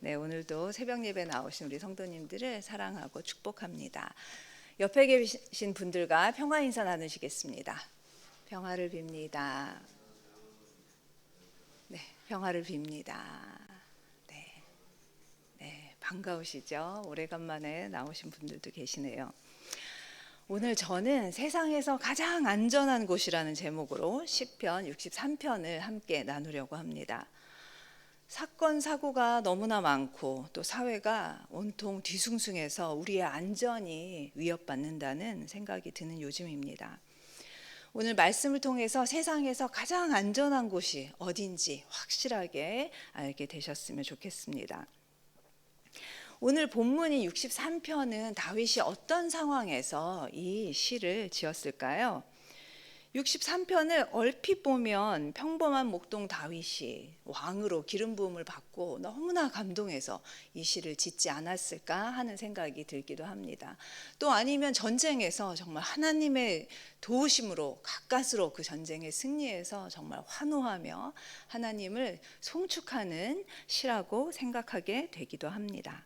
네, 오늘도 새벽 예배 나오신 우리 성도님들을 사랑하고 축복합니다. 옆에 계신 분들과 평화 인사 나누시겠습니다. 평화를 빕니다. 네, 평화를 빕니다. 네, 네, 반가우시죠? 오래간만에 나오신 분들도 계시네요. 오늘 저는 세상에서 가장 안전한 곳이라는 제목으로 시편 63편을 함께 나누려고 합니다. 사건, 사고가 너무나 많고 또 사회가 온통 뒤숭숭해서 우리의 안전이 위협받는다는 생각이 드는 요즘입니다. 오늘 말씀을 통해서 세상에서 가장 안전한 곳이 어딘지 확실하게 알게 되셨으면 좋겠습니다. 오늘 본문인 63편은 다윗이 어떤 상황에서 이 시를 지었을까요? 63편을 얼핏 보면 평범한 목동 다윗이 왕으로 기름 부음을 받고 너무나 감동해서 이 시를 짓지 않았을까 하는 생각이 들기도 합니다. 또 아니면 전쟁에서 정말 하나님의 도우심으로 가까스로 그 전쟁에 승리해서 정말 환호하며 하나님을 송축하는 시라고 생각하게 되기도 합니다.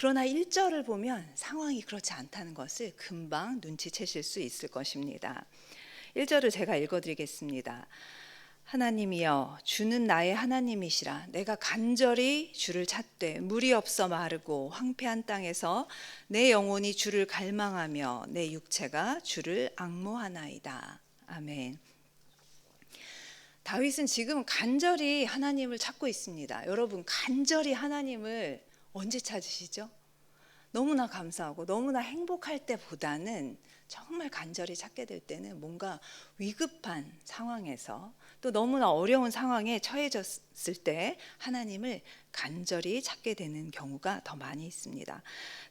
그러나 1절을 보면 상황이 그렇지 않다는 것을 금방 눈치채실 수 있을 것입니다. 1절을 제가 읽어드리겠습니다. 하나님이여 주는 나의 하나님이시라. 내가 간절히 주를 찾되 물이 없어 마르고 황폐한 땅에서 내 영혼이 주를 갈망하며 내 육체가 주를 앙모하나이다. 아멘. 다윗은 지금 간절히 하나님을 찾고 있습니다. 여러분, 간절히 하나님을 언제 찾으시죠? 너무나 감사하고 너무나 행복할 때보다는 정말 간절히 찾게 될 때는 뭔가 위급한 상황에서 또 너무나 어려운 상황에 처해졌을 때 하나님을 간절히 찾게 되는 경우가 더 많이 있습니다.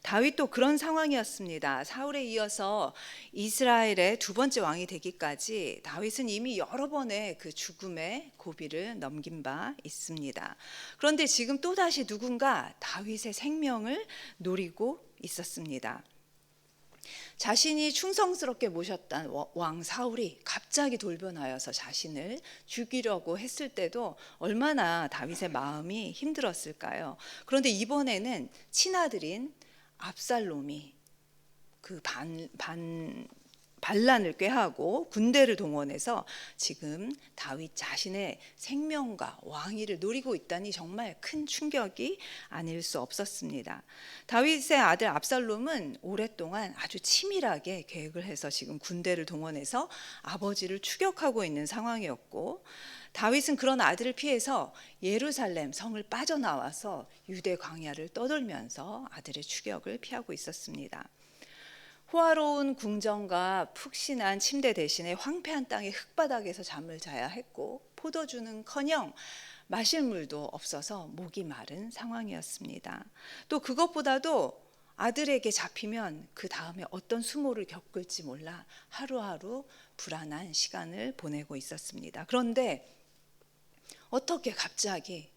다윗도 그런 상황이었습니다. 사울에 이어서 이스라엘의 두 번째 왕이 되기까지 다윗은 이미 여러 번의 그 죽음의 고비를 넘긴 바 있습니다. 그런데 지금 또다시 누군가 다윗의 생명을 노리고 있었습니다. 자신이 충성스럽게 모셨던 왕 사울이 갑자기 돌변하여서 자신을 죽이려고 했을 때도 얼마나 다윗의 마음이 힘들었을까요? 그런데 이번에는 친아들인 압살롬이 그 반란을 꾀하고 군대를 동원해서 지금 다윗 자신의 생명과 왕위를 노리고 있다니 정말 큰 충격이 아닐 수 없었습니다. 다윗의 아들 압살롬은 오랫동안 아주 치밀하게 계획을 해서 지금 군대를 동원해서 아버지를 추격하고 있는 상황이었고, 다윗은 그런 아들을 피해서 예루살렘 성을 빠져나와서 유대 광야를 떠돌면서 아들의 추격을 피하고 있었습니다. 호화로운 궁전과 푹신한 침대 대신에 황폐한 땅의 흙바닥에서 잠을 자야 했고, 포도주는커녕 마실 물도 없어서 목이 마른 상황이었습니다. 또 그것보다도 아들에게 잡히면 그 다음에 어떤 수모를 겪을지 몰라 하루하루 불안한 시간을 보내고 있었습니다. 그런데 어떻게 갑자기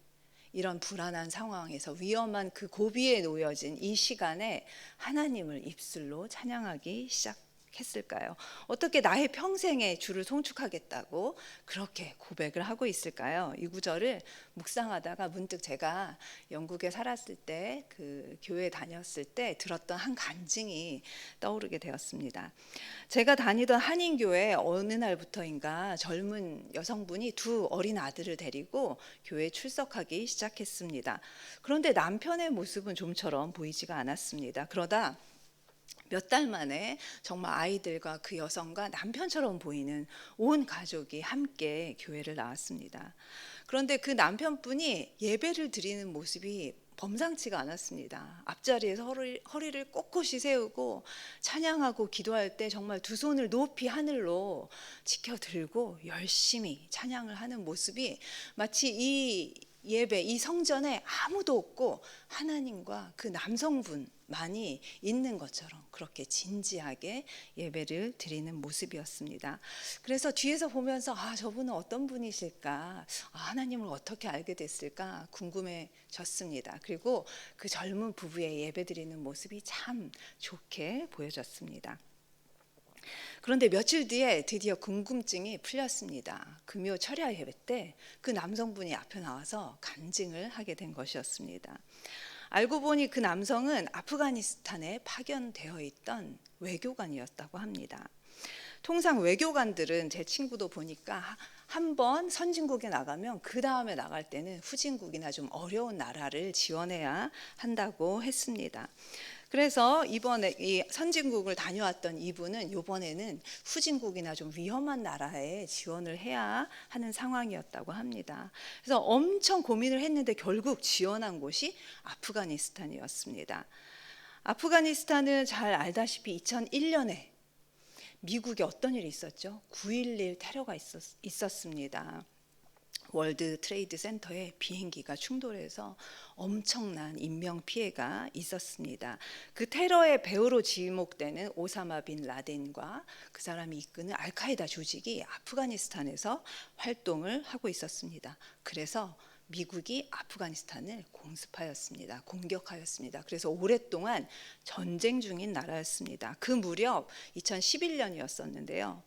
이런 불안한 상황에서 위험한 그 고비에 놓여진 이 시간에 하나님을 입술로 찬양하기 시작했을까요? 어떻게 나의 평생에 주를 송축하겠다고 그렇게 고백을 하고 있을까요? 이 구절을 묵상하다가 문득 제가 영국에 살았을 때 그 교회 다녔을 때 들었던 한 간증이 떠오르게 되었습니다. 제가 다니던 한인교회 어느 날부터인가 젊은 여성분이 두 어린 아들을 데리고 교회에 출석하기 시작했습니다. 그런데 남편의 모습은 좀처럼 보이지가 않았습니다. 그러다 몇 달 만에 정말 아이들과 그 여성과 남편처럼 보이는 온 가족이 함께 교회를 나왔습니다. 그런데 그 남편분이 예배를 드리는 모습이 범상치가 않았습니다. 앞자리에서 허리를 꼿꼿이 세우고 찬양하고 기도할 때 정말 두 손을 높이 하늘로 지켜 들고 열심히 찬양을 하는 모습이 마치 이 예배, 이 성전에 아무도 없고 하나님과 그 남성분만이 있는 것처럼 그렇게 진지하게 예배를 드리는 모습이었습니다. 그래서 뒤에서 보면서 저분은 어떤 분이실까, 하나님을 어떻게 알게 됐을까 궁금해졌습니다. 그리고 그 젊은 부부의 예배 드리는 모습이 참 좋게 보여졌습니다. 그런데 며칠 뒤에 드디어 궁금증이 풀렸습니다. 금요 철야 예배 때 그 남성분이 앞에 나와서 간증을 하게 된 것이었습니다. 알고 보니 그 남성은 아프가니스탄에 파견되어 있던 외교관이었다고 합니다. 통상 외교관들은 제 친구도 보니까 한 번 선진국에 나가면 그 다음에 나갈 때는 후진국이나 좀 어려운 나라를 지원해야 한다고 했습니다. 그래서 이번에 이 선진국을 다녀왔던 이분은 이번에는 후진국이나 좀 위험한 나라에 지원을 해야 하는 상황이었다고 합니다. 그래서 엄청 고민을 했는데 결국 지원한 곳이 아프가니스탄이었습니다. 아프가니스탄은 잘 알다시피 2001년에 미국에 어떤 일이 있었죠? 9.11 테러가 있었습니다. 월드 트레이드 센터에 비행기가 충돌해서 엄청난 인명 피해가 있었습니다. 그 테러의 배후로 지목되는 오사마 빈 라덴과 그 사람이 이끄는 알카에다 조직이 아프가니스탄에서 활동을 하고 있었습니다. 그래서 미국이 아프가니스탄을 공격하였습니다. 그래서 오랫동안 전쟁 중인 나라였습니다. 그 무렵 2011년이었었는데요.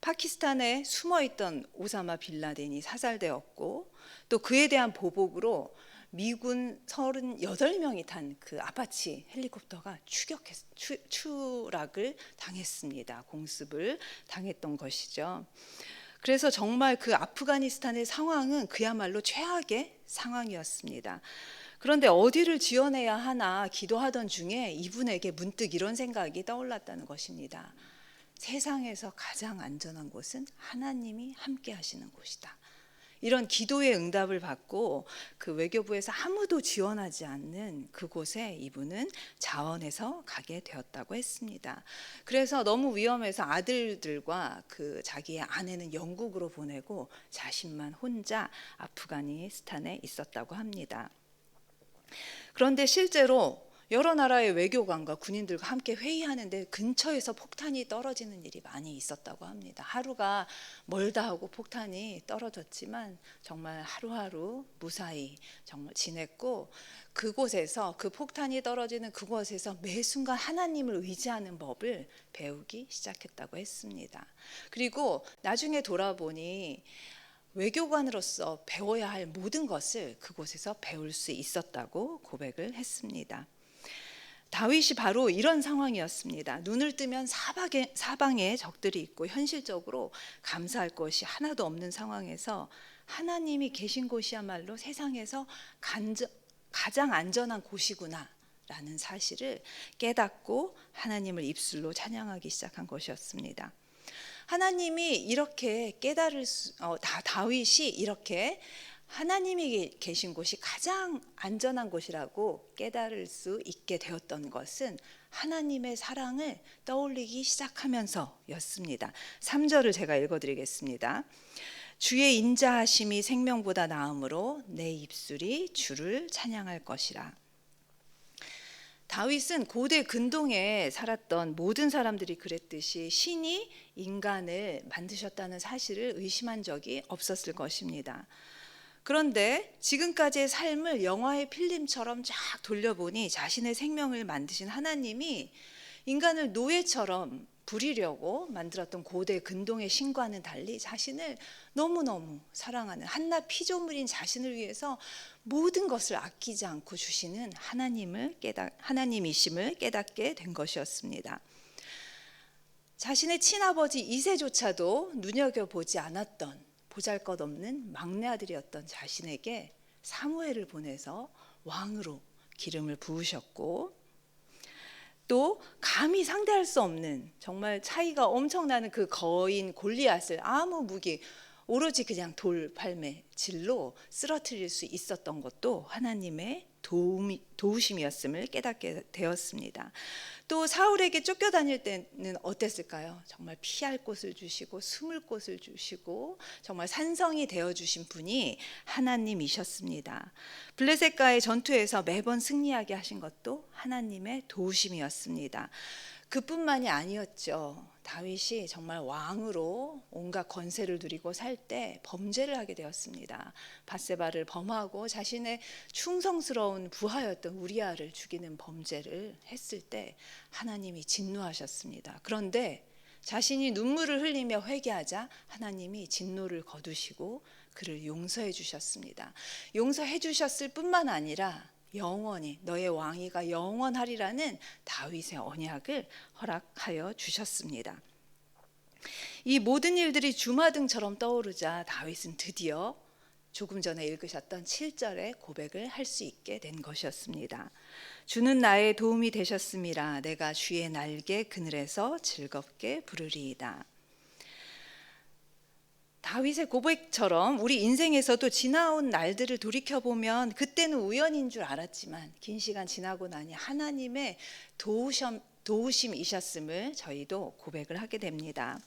파키스탄에 숨어있던 오사마 빈 라덴이 사살되었고 또 그에 대한 보복으로 미군 38명이 탄 그 아파치 헬리콥터가 추락을 당했습니다. 공습을 당했던 것이죠. 그래서 정말 그 아프가니스탄의 상황은 그야말로 최악의 상황이었습니다. 그런데 어디를 지원해야 하나 기도하던 중에 이분에게 문득 이런 생각이 떠올랐다는 것입니다. 세상에서 가장 안전한 곳은 하나님이 함께 하시는 곳이다. 이런 기도의 응답을 받고 그 외교부에서 아무도 지원하지 않는 그곳에 이분은 자원해서 가게 되었다고 했습니다. 그래서 너무 위험해서 아들들과 그 자기의 아내는 영국으로 보내고 자신만 혼자 아프가니스탄에 있었다고 합니다. 그런데 실제로 여러 나라의 외교관과 군인들과 함께 회의하는데 근처에서 폭탄이 떨어지는 일이 많이 있었다고 합니다. 하루가 멀다 하고 폭탄이 떨어졌지만 정말 하루하루 무사히 정말 지냈고 그곳에서 그 폭탄이 떨어지는 그곳에서 매 순간 하나님을 의지하는 법을 배우기 시작했다고 했습니다. 그리고 나중에 돌아보니 외교관으로서 배워야 할 모든 것을 그곳에서 배울 수 있었다고 고백을 했습니다. 다윗이 바로 이런 상황이었습니다. 눈을 뜨면 사방에 적들이 있고 현실적으로 감사할 것이 하나도 없는 상황에서 하나님이 계신 곳이야말로 세상에서 가장 안전한 곳이구나 라는 사실을 깨닫고 하나님을 입술로 찬양하기 시작한 것이었습니다. 하나님이 이렇게 다윗이 이렇게 하나님이 계신 곳이 가장 안전한 곳이라고 깨달을 수 있게 되었던 것은 하나님의 사랑을 떠올리기 시작하면서였습니다. 3절을 제가 읽어드리겠습니다. 주의 인자하심이 생명보다 나음으로 내 입술이 주를 찬양할 것이라. 다윗은 고대 근동에 살았던 모든 사람들이 그랬듯이 신이 인간을 만드셨다는 사실을 의심한 적이 없었을 것입니다. 그런데 지금까지의 삶을 영화의 필름처럼 쫙 돌려보니 자신의 생명을 만드신 하나님이 인간을 노예처럼 부리려고 만들었던 고대 근동의 신과는 달리 자신을 너무너무 사랑하는 한낱 피조물인 자신을 위해서 모든 것을 아끼지 않고 주시는 하나님이심을 깨닫게 된 것이었습니다. 자신의 친아버지 이새조차도 눈여겨보지 않았던 보잘것없는 막내 아들이었던 자신에게 사무엘을 보내서 왕으로 기름을 부으셨고 또 감히 상대할 수 없는 정말 차이가 엄청나는 그 거인 골리앗을 아무 무기 오로지 그냥 돌 팔매 질로 쓰러뜨릴 수 있었던 것도 하나님의 도우심이었음을 깨닫게 되었습니다. 또 사울에게 쫓겨다닐 때는 어땠을까요? 정말 피할 곳을 주시고 숨을 곳을 주시고 정말 산성이 되어주신 분이 하나님이셨습니다. 블레셋과의 전투에서 매번 승리하게 하신 것도 하나님의 도우심이었습니다. 그뿐만이 아니었죠. 다윗이 정말 왕으로 온갖 권세를 누리고 살 때 범죄를 하게 되었습니다. 밧세바를 범하고 자신의 충성스러운 부하였던 우리아를 죽이는 범죄를 했을 때 하나님이 진노하셨습니다. 그런데 자신이 눈물을 흘리며 회개하자 하나님이 진노를 거두시고 그를 용서해 주셨습니다. 용서해 주셨을 뿐만 아니라 영원히 너의 왕위가 영원하리라는 다윗의 언약을 허락하여 주셨습니다. 이 모든 일들이 주마등처럼 떠오르자 다윗은 드디어 조금 전에 읽으셨던 7절의 고백을 할 수 있게 된 것이었습니다. 주는 나의 도움이 되셨음이라 내가 주의 날개 그늘에서 즐겁게 부르리이다. 다윗의 고백처럼 우리 인생에서도 지나온 날들을 돌이켜보면 그때는 우연인 줄 알았지만 긴 시간 지나고 나니 하나님의 도우심이셨음을 저희도 고백을 하게 됩니다.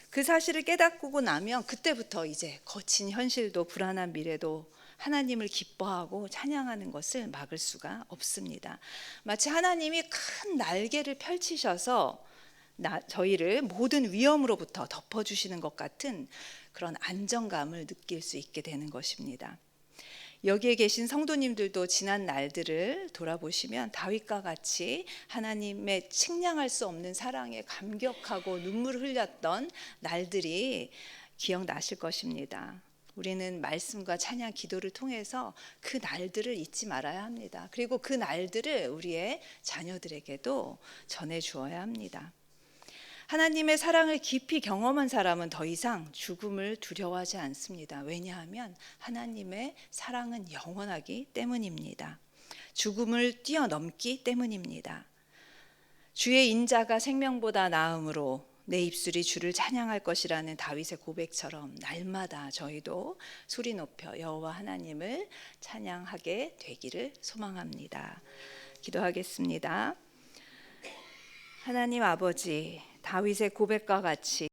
그 사실을 깨닫고 나면 그때부터 이제 거친 현실도 불안한 미래도 하나님을 기뻐하고 찬양하는 것을 막을 수가 없습니다. 마치 하나님이 큰 날개를 펼치셔서 저희를 모든 위험으로부터 덮어주시는 것 같은 그런 안정감을 느낄 수 있게 되는 것입니다. 여기에 계신 성도님들도 지난 날들을 돌아보시면 다윗과 같이 하나님의 측량할 수 없는 사랑에 감격하고 눈물을 흘렸던 날들이 기억나실 것입니다. 우리는 말씀과 찬양 기도를 통해서 그 날들을 잊지 말아야 합니다. 그리고 그 날들을 우리의 자녀들에게도 전해 주어야 합니다. 하나님의 사랑을 깊이 경험한 사람은 더 이상 죽음을 두려워하지 않습니다. 왜냐하면 하나님의 사랑은 영원하기 때문입니다. 죽음을 뛰어넘기 때문입니다. 주의 인자가 생명보다 나음으로 내 입술이 주를 찬양할 것이라는 다윗의 고백처럼 날마다 저희도 소리 높여 여호와 하나님을 찬양하게 되기를 소망합니다. 기도하겠습니다. 하나님 아버지, 다윗의 고백과 같이